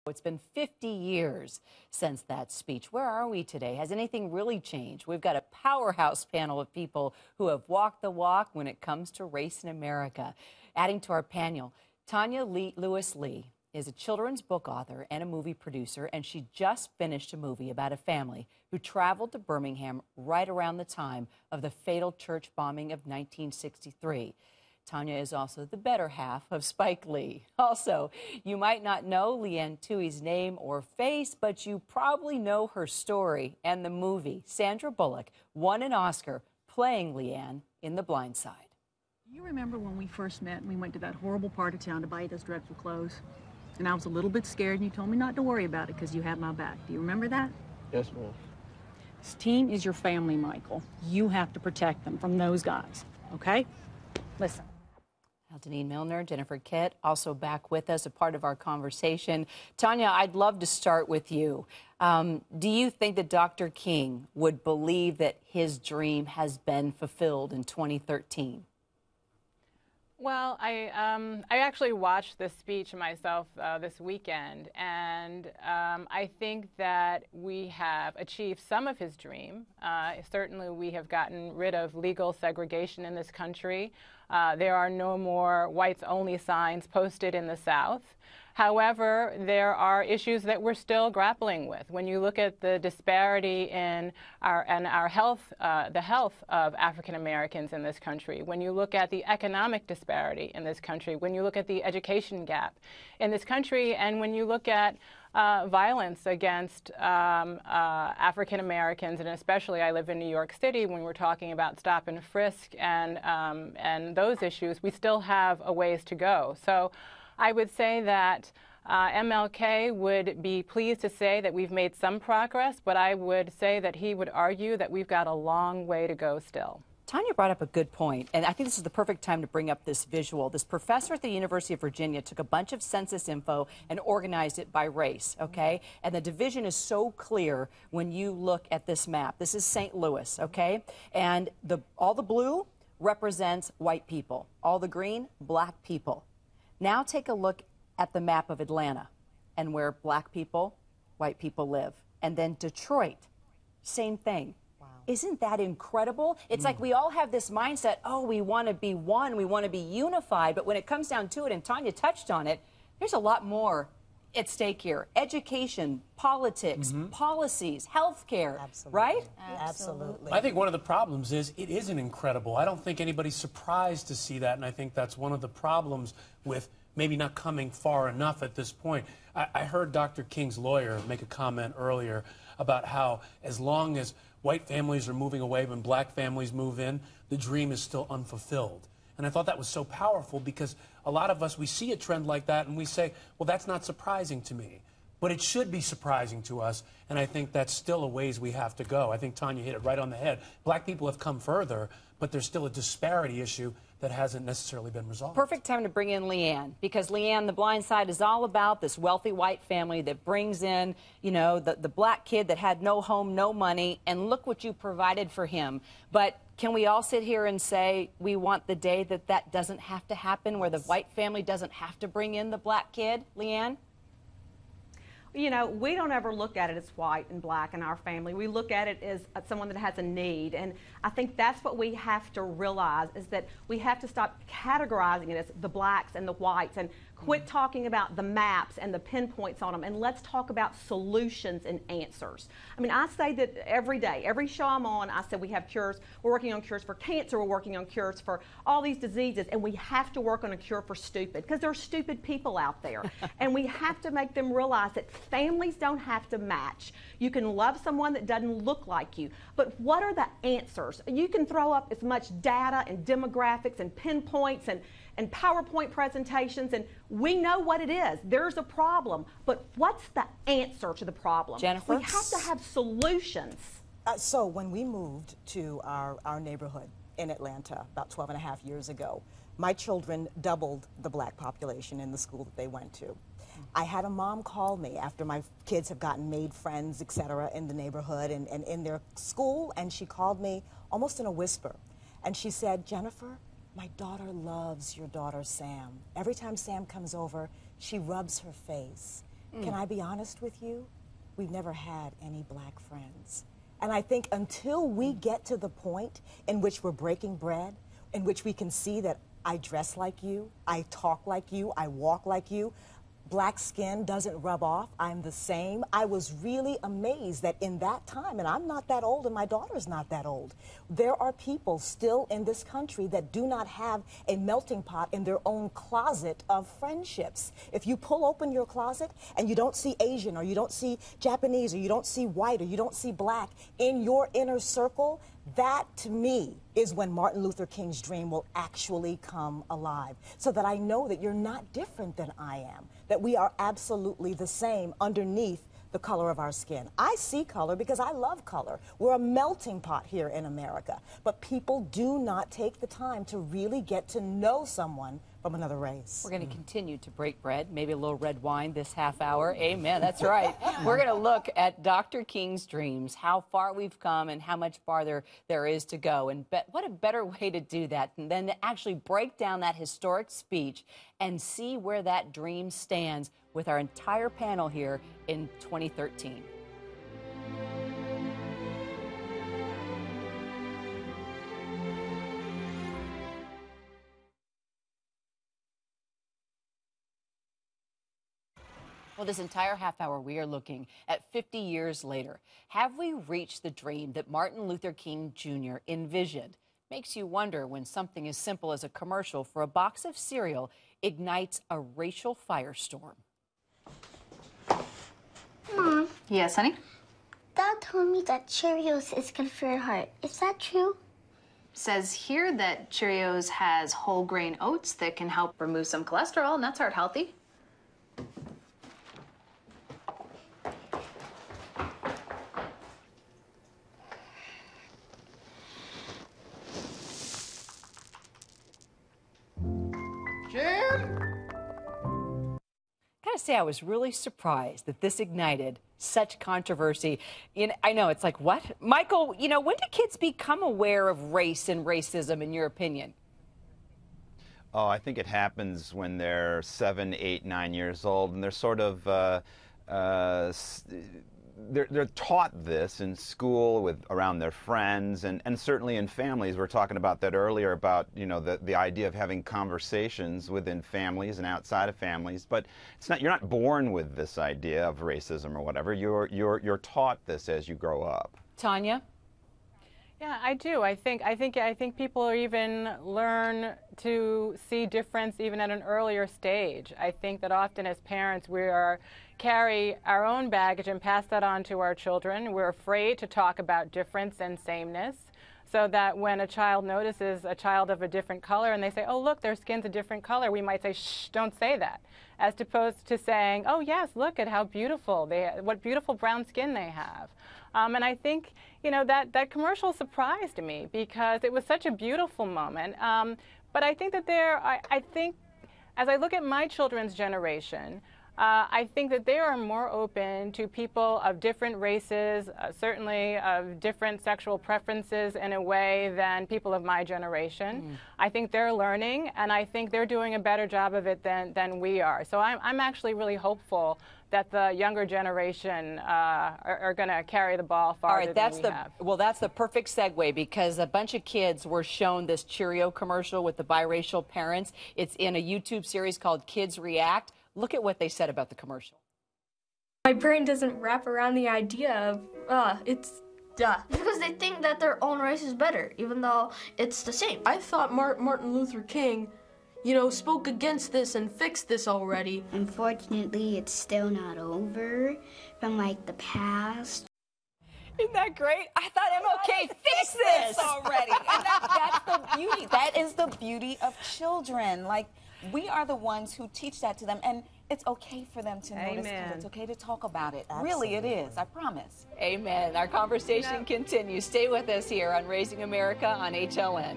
It's been 50 years since that speech. Where are we today? Has anything really changed? We've got a powerhouse panel of people who have walked the walk when it comes to race in America. Adding to our panel, Tanya Lewis Lee is a children's book author and a movie producer, and she just finished a movie about a family who traveled to Birmingham right around the time of the fatal church bombing of 1963. Tanya is also the better half of Spike Lee. Also, you might not know Leanne Tuohy's name or face, but you probably know her story and the movie. Sandra Bullock won an Oscar playing Leanne in The Blind Side. You remember when we first met and we went to that horrible part of town to buy those dreadful clothes? And I was a little bit scared and you told me not to worry about it because you had my back. Do you remember that? Yes, ma'am. This team is your family, Michael. You have to protect them from those guys, okay? Listen. Deneen Milner, Jennifer Kitt, also back with us, a part of our conversation. Tanya, I'd love to start with you. Do you think that Dr. King would believe that his dream has been fulfilled in 2013? Well, I actually watched this speech myself this weekend, and I think that we have achieved some of his dream. Certainly, we have gotten rid of legal segregation in this country. There are no more whites-only signs posted in the South. However, there are issues that we're still grappling with. When you look at the disparity in our health, the health of African Americans in this country, when you look at the economic disparity in this country, when you look at the education gap in this country, and when you look at violence against African Americans, and especially I live in New York City, when we're talking about stop and frisk and those issues, we still have a ways to go. So I would say that MLK would be pleased to say that we've made some progress, but I would say that he would argue that we've got a long way to go still. Tanya brought up a good point, and I think this is the perfect time to bring up this visual. This professor at the University of Virginia took a bunch of census info and organized it by race, okay? And the division is so clear when you look at this map. This is St. Louis, okay? And all the blue represents white people. All the green, black people. Now take a look at the map of Atlanta and where black people, white people live. And then Detroit, same thing. Wow. Isn't that incredible? It's like we all have this mindset, oh, we want to be one, we want to be unified. But when it comes down to it, and Tanya touched on it, there's a lot more at stake here. Education, politics, policies, healthcare, right? Absolutely. I think one of the problems is it isn't incredible. I don't think anybody's surprised to see that, and I think that's one of the problems with maybe not coming far enough at this point. I heard Dr. King's lawyer make a comment earlier about how as long as white families are moving away when black families move in, the dream is still unfulfilled. And I thought that was so powerful because a lot of us, we see a trend like that and we say, well, that's not surprising to me. But it should be surprising to us, and I think that's still a ways we have to go. I think Tanya hit it right on the head. Black people have come further, but there's still a disparity issue that hasn't necessarily been resolved. Perfect time to bring in Leanne, because Leanne, The Blind Side is all about this wealthy white family that brings in, you know, the black kid that had no home, no money, and look what you provided for him. But can we all sit here and say we want the day that that doesn't have to happen, where the white family doesn't have to bring in the black kid, Leanne? You know, we don't ever look at it as white and black in our family. We look at it as someone that has a need. And I think that's what we have to realize, is that we have to stop categorizing it as the blacks and the whites and quit talking about the maps and the pinpoints on them, and let's talk about solutions and answers. I mean, I say that every day, every show I'm on, I say we have cures. We're working on cures for cancer. We're working on cures for all these diseases, and we have to work on a cure for stupid, because there are stupid people out there. And we have to make them realize that families don't have to match. You can love someone that doesn't look like you, but what are the answers? You can throw up as much data and demographics and pinpoints and PowerPoint presentations, and we know what it is. There's a problem, but what's the answer to the problem? Jennifer? We have to have solutions. So when we moved to our neighborhood in Atlanta about 12 and a half years ago, my children doubled the black population in the school that they went to. I had a mom call me after my kids have gotten made friends, et cetera, in the neighborhood and in their school, and she called me almost in a whisper. And she said, Jennifer, my daughter loves your daughter Sam. Every time Sam comes over, she rubs her face. Can I be honest with you? We've never had any black friends. And I think until we get to the point in which we're breaking bread, in which we can see that I dress like you, I talk like you, I walk like you, black skin doesn't rub off, I'm the same. I was really amazed that in that time, and I'm not that old and my daughter's not that old, there are people still in this country that do not have a melting pot in their own closet of friendships. If you pull open your closet and you don't see Asian or you don't see Japanese or you don't see white or you don't see black in your inner circle, that, to me, is when Martin Luther King's dream will actually come alive. So that I know that you're not different than I am, that we are absolutely the same underneath the color of our skin. I see color because I love color. We're a melting pot here in America. But people do not take the time to really get to know someone from another race. We're going to continue to break bread, maybe a little red wine this half hour. Amen, that's right. We're going to look at Dr. King's dreams, how far we've come and how much farther there is to go. And what a better way to do that than to actually break down that historic speech and see where that dream stands with our entire panel here in 2013. Well, this entire half hour, we are looking at 50 years later. Have we reached the dream that Martin Luther King Jr. envisioned? Makes you wonder when something as simple as a commercial for a box of cereal ignites a racial firestorm. Mom. Yes, honey? Dad told me that Cheerios is good for your heart. Is that true? Says here that Cheerios has whole grain oats that can help remove some cholesterol, and that's heart healthy. I say I was really surprised that this ignited such controversy. I know, it's like, what? Michael, when do kids become aware of race and racism, in your opinion? Oh, I think it happens when they're 7, 8, 9 years old, and they're sort of they're taught this in school around their friends, and certainly in families. We were talking about that earlier about the idea of having conversations within families and outside of families. But it's not, you're not born with this idea of racism or whatever. You're taught this as you grow up. Tanya? Yeah, I do. I think people even learn to see difference even at an earlier stage. I think that often as parents we carry our own baggage and pass that on to our children. We're afraid to talk about difference and sameness, so that when a child notices a child of a different color and they say, oh, look, their skin's a different color, we might say, shh, don't say that, as opposed to saying, oh, yes, look at how beautiful what beautiful brown skin they have. And I think, that commercial surprised me because it was such a beautiful moment. But I think that I think, as I look at my children's generation, I think that they are more open to people of different races, certainly of different sexual preferences in a way than people of my generation. I think they're learning, and I think they're doing a better job of it than we are. So I'm actually really hopeful that the younger generation are going to carry the ball farther than we have. Well, that's the perfect segue, because a bunch of kids were shown this Cheerio commercial with the biracial parents. It's in a YouTube series called Kids React. Look at what they said about the commercial. My brain doesn't wrap around the idea of, it's duh. Because they think that their own race is better, even though it's the same. I thought Martin Luther King, spoke against this and fixed this already. Unfortunately, it's still not over from, the past. Isn't that great? I thought MLK fixed this already. And that's the beauty. That is the beauty of children. We are the ones who teach that to them, and it's okay for them to notice color. It's okay to talk about it. Absolutely. Really, it is. I promise. Amen. Our conversation continues. Stay with us here on Raising America on HLN.